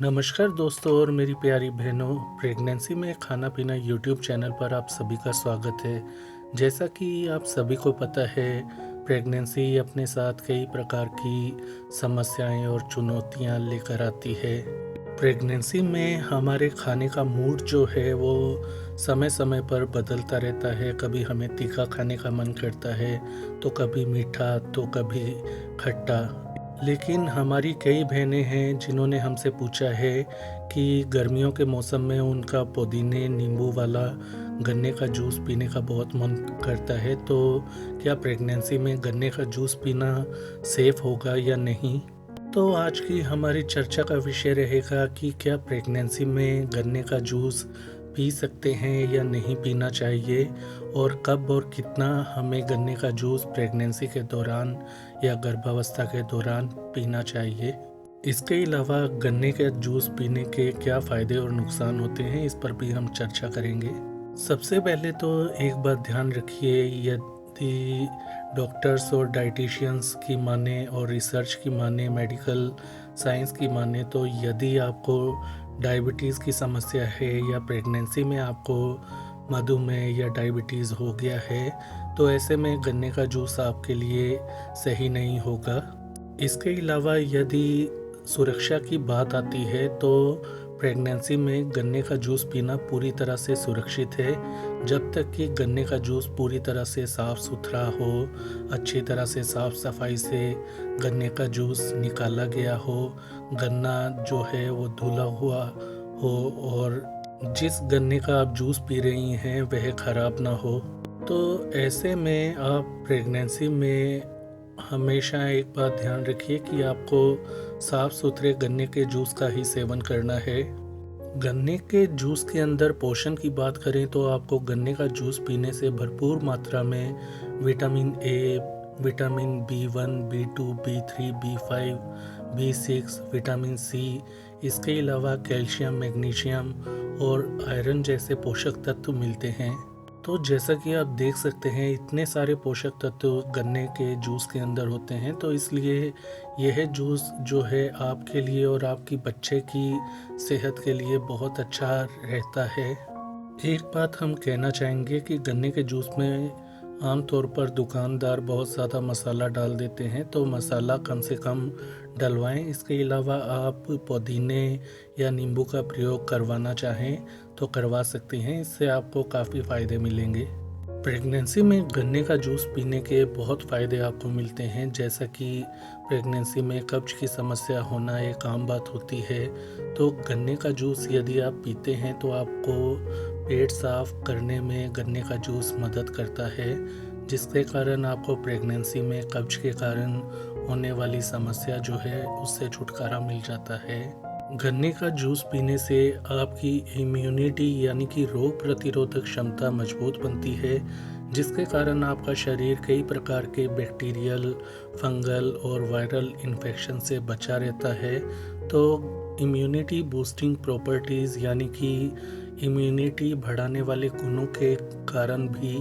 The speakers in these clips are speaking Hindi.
नमस्कार दोस्तों और मेरी प्यारी बहनों। प्रेगनेंसी में खाना पीना यूट्यूब चैनल पर आप सभी का स्वागत है। जैसा कि आप सभी को पता है, प्रेगनेंसी अपने साथ कई प्रकार की समस्याएं और चुनौतियां लेकर आती है। प्रेगनेंसी में हमारे खाने का मूड जो है वो समय समय पर बदलता रहता है। कभी हमें तीखा खाने का मन करता है, तो कभी मीठा, तो कभी खट्टा। लेकिन हमारी कई बहनें हैं जिन्होंने हमसे पूछा है कि गर्मियों के मौसम में उनका पुदीने नींबू वाला गन्ने का जूस पीने का बहुत मन करता है। तो क्या प्रेगनेंसी में गन्ने का जूस पीना सेफ होगा या नहीं? तो आज की हमारी चर्चा का विषय रहेगा कि क्या प्रेगनेंसी में गन्ने का जूस पी सकते हैं या नहीं पीना चाहिए, और कब और कितना हमें गन्ने का जूस प्रेगनेंसी के दौरान या गर्भावस्था के दौरान पीना चाहिए। इसके अलावा गन्ने का जूस पीने के क्या फ़ायदे और नुकसान होते हैं, इस पर भी हम चर्चा करेंगे। सबसे पहले तो एक बात ध्यान रखिए, यदि डॉक्टर्स और डाइटिशियंस की माने और रिसर्च की माने, मेडिकल साइंस की माने, तो यदि आपको डायबिटीज़ की समस्या है या प्रेगनेंसी में आपको मधुमेह या डायबिटीज़ हो गया है, तो ऐसे में गन्ने का जूस आपके लिए सही नहीं होगा। इसके अलावा यदि सुरक्षा की बात आती है, तो प्रेगनेंसी में गन्ने का जूस पीना पूरी तरह से सुरक्षित है, जब तक कि गन्ने का जूस पूरी तरह से साफ़ सुथरा हो, अच्छी तरह से साफ़ सफाई से गन्ने का जूस निकाला गया हो, गन्ना जो है वो धुला हुआ हो, और जिस गन्ने का आप जूस पी रही हैं वह ख़राब ना हो। तो ऐसे में आप प्रेगनेंसी में हमेशा एक बात ध्यान रखिए कि आपको साफ़ सुथरे गन्ने के जूस का ही सेवन करना है। गन्ने के जूस के अंदर पोषण की बात करें तो आपको गन्ने का जूस पीने से भरपूर मात्रा में vitamin A, vitamin B1, बी2, B3, B5, B6, vitamin C, इसके अलावा कैल्शियम, मैग्नीशियम और आयरन जैसे पोषक तत्व मिलते हैं। तो जैसा कि आप देख सकते हैं, इतने सारे पोषक तत्व गन्ने के जूस के अंदर होते हैं, तो इसलिए यह जूस जो है आपके लिए और आपकी बच्चे की सेहत के लिए बहुत अच्छा रहता है। एक बात हम कहना चाहेंगे कि गन्ने के जूस में आमतौर पर दुकानदार बहुत ज़्यादा मसाला डाल देते हैं, तो मसाला कम से कम डलवाएं। इसके अलावा आप पुदीने या नींबू का प्रयोग करवाना चाहें तो करवा सकती हैं, इससे आपको काफ़ी फ़ायदे मिलेंगे। प्रेगनेंसी में गन्ने का जूस पीने के बहुत फ़ायदे आपको मिलते हैं, जैसा कि प्रेगनेंसी में कब्ज की समस्या होना एक आम बात होती है। तो गन्ने का जूस यदि आप पीते हैं तो आपको पेट साफ करने में गन्ने का जूस मदद करता है, जिसके कारण आपको प्रेगनेंसी में कब्ज के कारण होने वाली समस्या जो है उससे छुटकारा मिल जाता है। गन्ने का जूस पीने से आपकी इम्यूनिटी यानी कि रोग प्रतिरोधक क्षमता मजबूत बनती है, जिसके कारण आपका शरीर कई प्रकार के बैक्टीरियल, फंगल और वायरल इन्फेक्शन से बचा रहता है। तो इम्यूनिटी बूस्टिंग प्रॉपर्टीज़ यानी कि इम्यूनिटी बढ़ाने वाले गुणों के कारण भी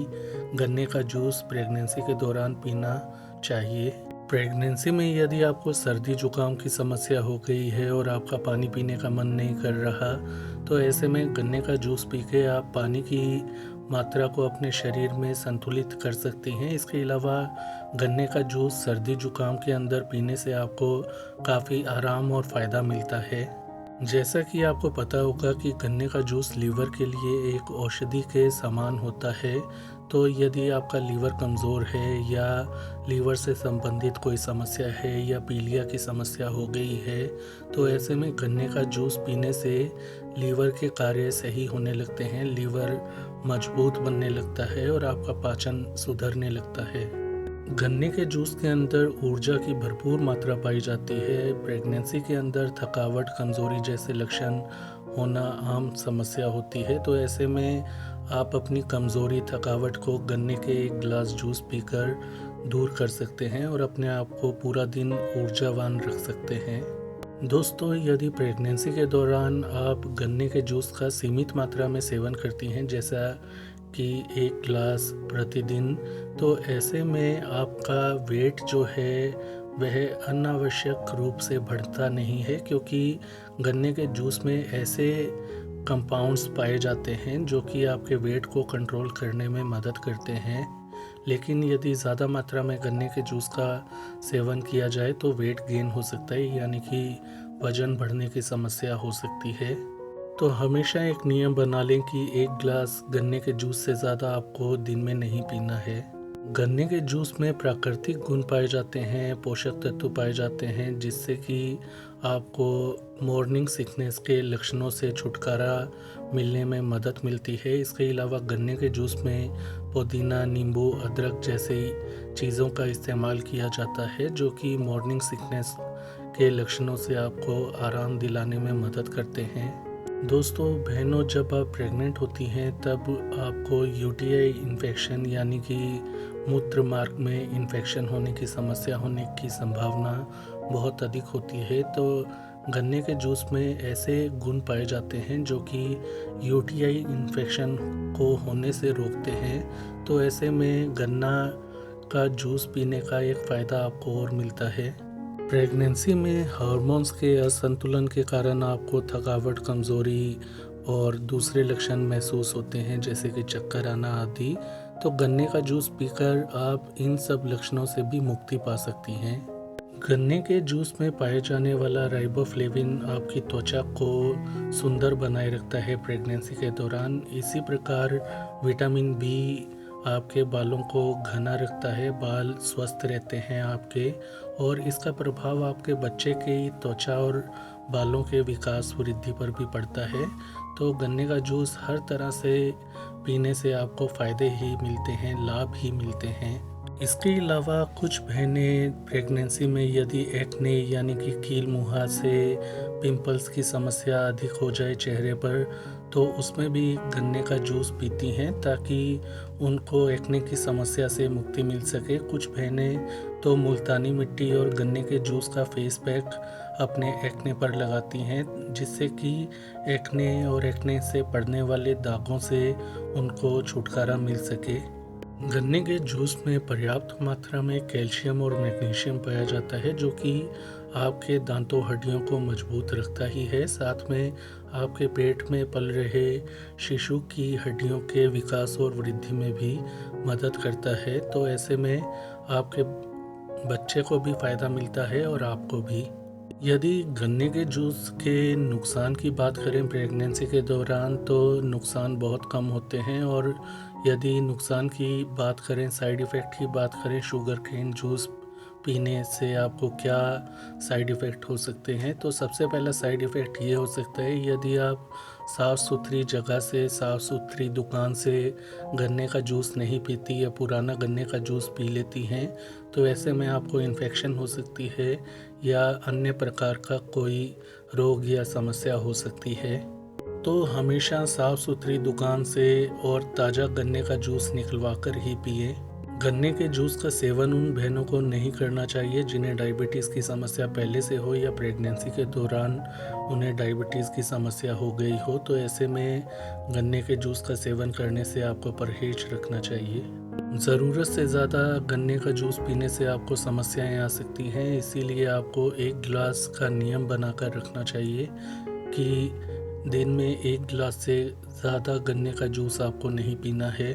गन्ने का जूस प्रेगनेंसी के दौरान पीना चाहिए। प्रेगनेंसी में यदि आपको सर्दी जुकाम की समस्या हो गई है और आपका पानी पीने का मन नहीं कर रहा, तो ऐसे में गन्ने का जूस पी के आप पानी की मात्रा को अपने शरीर में संतुलित कर सकती हैं। इसके अलावा गन्ने का जूस सर्दी जुकाम के अंदर पीने से आपको काफ़ी आराम और फ़ायदा मिलता है। जैसा कि आपको पता होगा कि गन्ने का जूस लीवर के लिए एक औषधि के समान होता है। तो यदि आपका लीवर कमज़ोर है या लीवर से संबंधित कोई समस्या है या पीलिया की समस्या हो गई है, तो ऐसे में गन्ने का जूस पीने से लीवर के कार्य सही होने लगते हैं, लीवर मजबूत बनने लगता है और आपका पाचन सुधरने लगता है। गन्ने के जूस के अंदर ऊर्जा की भरपूर मात्रा पाई जाती है। प्रेगनेंसी के अंदर थकावट, कमज़ोरी जैसे लक्षण होना आम समस्या होती है, तो ऐसे में आप अपनी कमज़ोरी, थकावट को गन्ने के एक गिलास जूस पीकर दूर कर सकते हैं और अपने आप को पूरा दिन ऊर्जावान रख सकते हैं। दोस्तों, यदि प्रेगनेंसी के दौरान आप गन्ने के जूस का सीमित मात्रा में सेवन करती हैं, जैसा कि 1 गिलास प्रतिदिन, तो ऐसे में आपका वेट जो है वह अनावश्यक रूप से बढ़ता नहीं है, क्योंकि गन्ने के जूस में ऐसे कंपाउंड्स पाए जाते हैं जो कि आपके वेट को कंट्रोल करने में मदद करते हैं। लेकिन यदि ज़्यादा मात्रा में गन्ने के जूस का सेवन किया जाए तो वेट गेन हो सकता है, यानी कि वज़न बढ़ने की समस्या हो सकती है। तो हमेशा एक नियम बना लें कि 1 ग्लास गन्ने के जूस से ज़्यादा आपको दिन में नहीं पीना है। गन्ने के जूस में प्राकृतिक गुण पाए जाते हैं, पोषक तत्व पाए जाते हैं, जिससे कि आपको मॉर्निंग सिकनेस के लक्षणों से छुटकारा मिलने में मदद मिलती है। इसके अलावा गन्ने के जूस में पुदीना, नींबू, अदरक जैसी चीज़ों का इस्तेमाल किया जाता है, जो कि मॉर्निंग सिकनेस के लक्षणों से आपको आराम दिलाने में मदद करते हैं। दोस्तों बहनों, जब आप प्रेग्नेंट होती हैं तब आपको यूटीआई इन्फेक्शन यानी कि मूत्र मार्ग में इन्फेक्शन होने की समस्या होने की संभावना बहुत अधिक होती है। तो गन्ने के जूस में ऐसे गुण पाए जाते हैं जो कि यूटीआई इन्फेक्शन को होने से रोकते हैं। तो ऐसे में गन्ना का जूस पीने का एक फ़ायदा आपको और मिलता है। प्रेगनेंसी में हार्मोन्स के असंतुलन के कारण आपको थकावट, कमज़ोरी और दूसरे लक्षण महसूस होते हैं, जैसे कि चक्कर आना आदि। तो गन्ने का जूस पीकर आप इन सब लक्षणों से भी मुक्ति पा सकती हैं। गन्ने के जूस में पाए जाने वाला राइबोफ्लेविन आपकी त्वचा को सुंदर बनाए रखता है प्रेगनेंसी के दौरान। इसी प्रकार विटामिन बी आपके बालों को घना रखता है, बाल स्वस्थ रहते हैं आपके, और इसका प्रभाव आपके बच्चे की त्वचा और बालों के विकास वृद्धि पर भी पड़ता है। तो गन्ने का जूस हर तरह से पीने से आपको फ़ायदे ही मिलते हैं, लाभ ही मिलते हैं। इसके अलावा कुछ बहनें प्रेगनेंसी में यदि एक्ने यानी कि कील मुहां से पिंपल्स की समस्या अधिक हो जाए चेहरे पर, तो उसमें भी गन्ने का जूस पीती हैं ताकि उनको एक्ने की समस्या से मुक्ति मिल सके। कुछ बहनें तो मुल्तानी मिट्टी और गन्ने के जूस का फेस पैक अपने एक्ने पर लगाती हैं, जिससे कि एक्ने और एक्ने से पड़ने वाले दागों से उनको छुटकारा मिल सके। गन्ने के जूस में पर्याप्त मात्रा में कैल्शियम और मैग्नीशियम पाया जाता है, जो कि आपके दांतों हड्डियों को मजबूत रखता ही है। साथ में आपके पेट में पल रहे शिशु की हड्डियों के विकास और वृद्धि में भी मदद करता है। तो ऐसे में आपके बच्चे को भी फ़ायदा मिलता है और आपको भी। यदि गन्ने के जूस के नुकसान की बात करें प्रेगनेंसी के दौरान, तो नुकसान बहुत कम होते हैं। और यदि नुकसान की बात करें, साइड इफ़ेक्ट की बात करें, शुगर केन जूस पीने से आपको क्या साइड इफ़ेक्ट हो सकते हैं, तो सबसे पहला साइड इफ़ेक्ट ये हो सकता है, यदि आप साफ़ सुथरी जगह से, साफ़ सुथरी दुकान से गन्ने का जूस नहीं पीती या पुराना गन्ने का जूस पी लेती हैं, तो ऐसे में आपको इन्फेक्शन हो सकती है या अन्य प्रकार का कोई रोग या समस्या हो सकती है। तो हमेशा साफ़ सुथरी दुकान से और ताज़ा गन्ने का जूस निकलवा कर ही पिएं। गन्ने के जूस का सेवन उन बहनों को नहीं करना चाहिए जिन्हें डायबिटीज़ की समस्या पहले से हो या प्रेगनेंसी के दौरान उन्हें डायबिटीज़ की समस्या हो गई हो। तो ऐसे में गन्ने के जूस का सेवन करने से आपको परहेज रखना चाहिए। ज़रूरत से ज़्यादा गन्ने का जूस पीने से आपको समस्याएं आ सकती हैं, इसीलिए आपको 1 गिलास का नियम बनाकर रखना चाहिए कि दिन में 1 गिलास से ज़्यादा गन्ने का जूस आपको नहीं पीना है।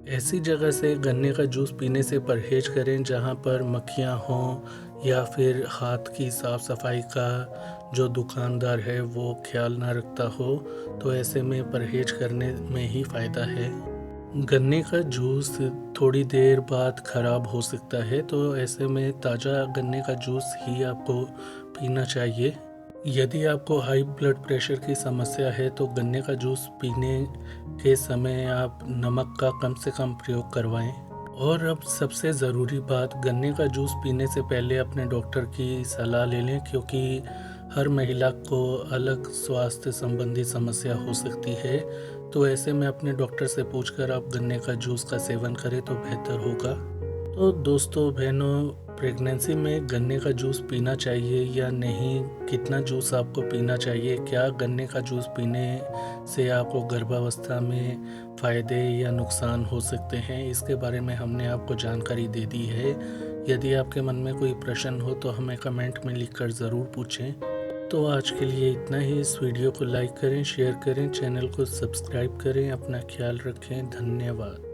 ऐसी जगह से गन्ने का जूस पीने से परहेज करें जहां पर मक्खियां हों या फिर हाथ की साफ़ सफाई का जो दुकानदार है वो ख्याल ना रखता हो। तो ऐसे में परहेज करने में ही फ़ायदा है। गन्ने का जूस थोड़ी देर बाद ख़राब हो सकता है, तो ऐसे में ताज़ा गन्ने का जूस ही आपको पीना चाहिए। यदि आपको हाई ब्लड प्रेशर की समस्या है तो गन्ने का जूस पीने के समय आप नमक का कम से कम प्रयोग करवाएं। और अब सबसे ज़रूरी बात, गन्ने का जूस पीने से पहले अपने डॉक्टर की सलाह ले लें, क्योंकि हर महिला को अलग स्वास्थ्य संबंधी समस्या हो सकती है। तो ऐसे में अपने डॉक्टर से पूछकर आप गन्ने का जूस का सेवन करें तो बेहतर होगा। तो दोस्तों बहनों, प्रेगनेंसी में गन्ने का जूस पीना चाहिए या नहीं, कितना जूस आपको पीना चाहिए, क्या गन्ने का जूस पीने से आपको गर्भावस्था में फ़ायदे या नुकसान हो सकते हैं, इसके बारे में हमने आपको जानकारी दे दी है। यदि आपके मन में कोई प्रश्न हो तो हमें कमेंट में लिखकर ज़रूर पूछें। तो आज के लिए इतना ही। इस वीडियो को लाइक करें, शेयर करें, चैनल को सब्सक्राइब करें। अपना ख्याल रखें। धन्यवाद।